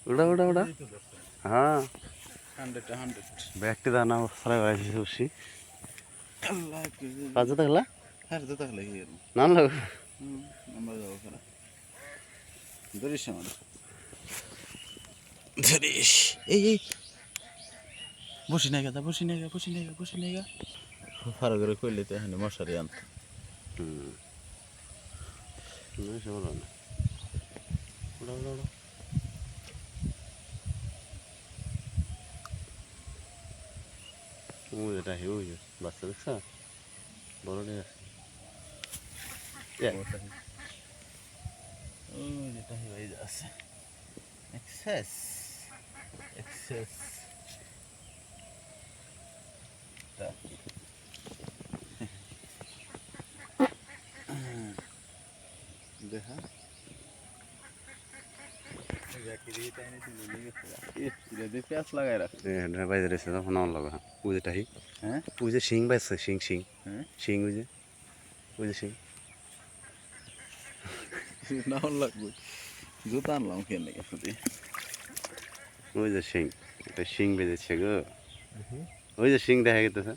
উড়া উড়া উড়া হ্যাঁ 100 ব্যাগটি দানা সারা গাইছি বসি কাজে থাকলা হ্যাঁ তো তাহলে কি না না আমরা যাবো খেলা ধরিস আমার ধরিস এই বসি নাই গা বসি নাই গা ফারো করে কইলে তো এখানে মশারি আনত উড়া উড়া উড়া ওই এটা ওই বাচ্চা দেখছ বড় নিয়ে আসে যেটা হয়ে আছে এক্সেস দেখা পেঁয়াজ লাগাই রাখছে বাইরে রয়েছে তখন আমার লগা পুজোটাই হ্যাঁ পুজো শিং বাইছে শিং হ্যাঁ শিং বুঝে শিং নাও লাগবে জুতা আনলাম কেন গেছে ওই যে শিং এটা শিং বেজেছে গো ওই যে শিং দেখা গেতেছে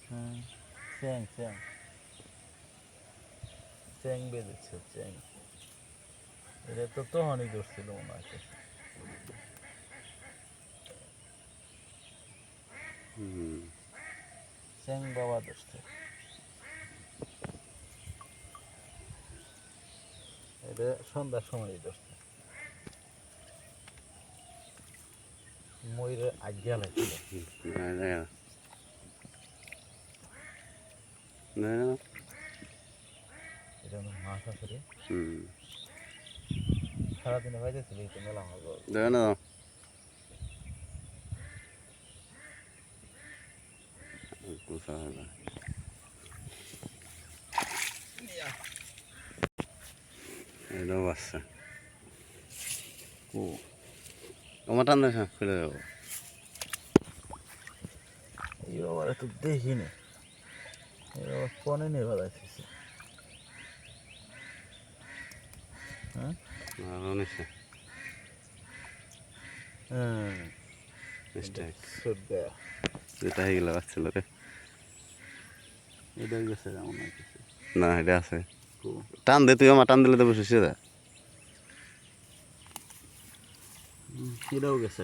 চ্যাং বেঁধেছে চ্যাং এটা তো তখনই ধরছিল মনে হয় চ্যাং বাবা ধরছে এটা সন্ধ্যার সময় ধরছে ময়ূরের আজ্ঞা লাগছিল এটা মাছ আছে রে সারাদিনে বাইরেছিল এই তো মেলা মাছ দেখো না এটাও বাচ্চা ও তোমার টান দেখা ফেলে দেবো এই বাবার তো দেখিনি এই বাবা কনে নিয়ে বাজাইছে হ্যাঁ আরও নিচ্ছে মিস্টেক যেটা হয়ে গেল বাচ্চা রে এটা গেছে যেমন না এটা আছে টান দে তুই আমার টান দিলে তো বসে দা এটাও গেছে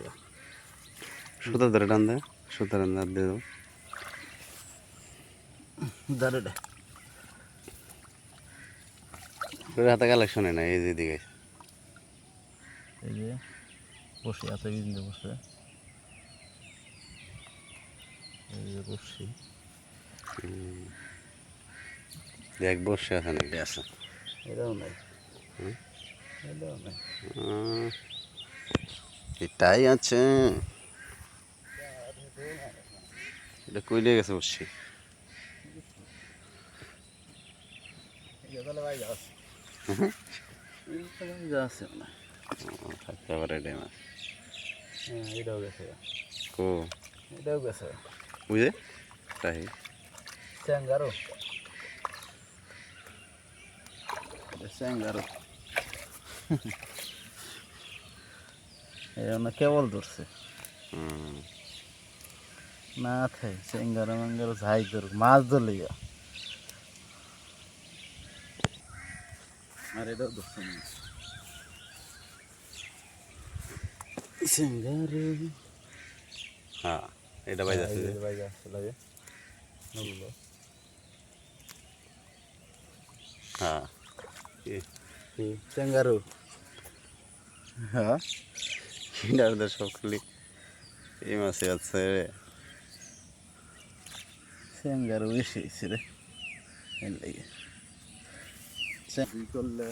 সুতার ধরে টান দে সুতার দাঁত দিয়ে দেবো দাঁড়ে হাতে কালেকশনে না এই যে দিকে এই যে বসে আছে বিন্দু বসে এই যে বসছি দেখ বসে আছে না আছে এটাও নাই এটাও নাই এটাই আছে এটা কইলে গেছে বসছি থাকতে পারে এটাই মাছ এটাও গেছে কো এটাও গেছে বুঝে তাই স্যাঙ্গারো স্যাঙ্গারো এরা কেবল ধরছে না থাই স্যাঙ্গারো ম্যাঙ্গারো যাই ধরুক মাছ ধরলে আর এটাও ধরছে মাছ স্যাঙ্গারো হ্যাঁ এটা বাইরে আছে লাগে হ্যাঁ স্যাঙ্গারো হ্যাঁ কিনারদের সব খালি এই মাছে আছে স্যাঙ্গারো বেশি হয়েছে রে এর লাগে করলে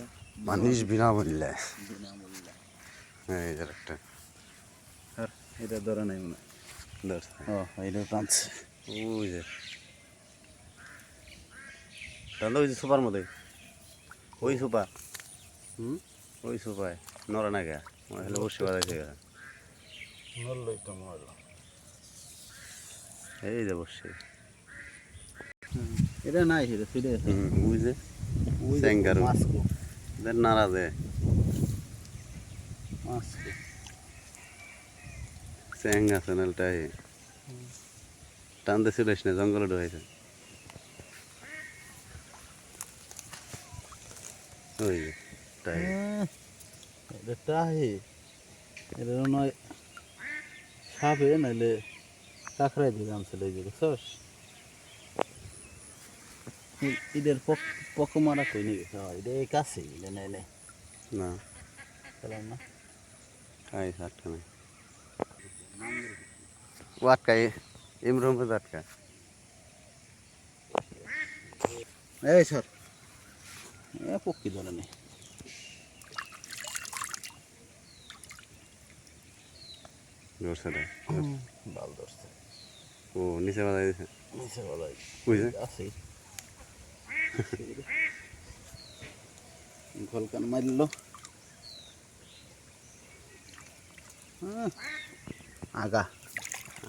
মানুষ বিনামূল্যে বিনামূল্যে হ্যাঁ এই যে একটা আর এটা ধরে নাই মনে ও এটা টানছে ওই যে তাহলে ওই যে সুপার মধ্যে ওই সুপার ওই সুপায় নরা না গা হলে বসে বাজাইছে গা নড়লই তো মরল এই যে বসে এটা নাই এটা ফিরে ওই যে স্যাঙ্গারো নাড়া দে মাস্কো চ্যাং আছে নালটাই টানতে ছিল না জঙ্গলে ঢুকাইছে ওই যে, তাই এটা টাহি এটা নয় সাপে নাইলে কাঁকড়াই দিয়ে আনছিল এই যে বুঝছস ঈদের পক মারা কই নিয়ে গেছে এটা এই কাছে এটা নাই নাই না খেলাম না খাই আটকা নাই ও আটকাই ইমরুম আটকা এই স্যার এ পক্ষী ধরে নেই ধরছে রে। বাল ধরছে ও নিচে বাজাই দিছে নিচে বলাই বুঝছে আছে গলকান মারল আগা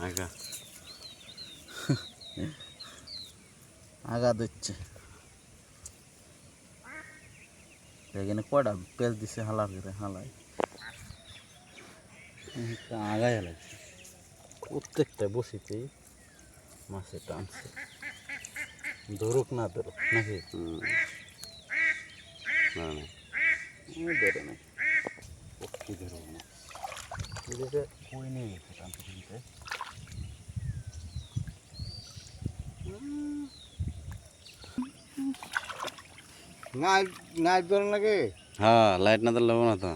আগা আগা দিচ্ছে এখানে কয়টা পেঁচ দিছে হালা করে হালাই আগাই হালাইছে প্রত্যেকটা বসিতেই মাছে টানছে ধরুক না ধরুক নাকি না না ধরে নাই পক্ষী ধরুক না এদিকে কই নিয়ে গেছে টানতে টানতে নাইট নাইট ধরে লাগে হ্যাঁ লাইট না দিলে না তো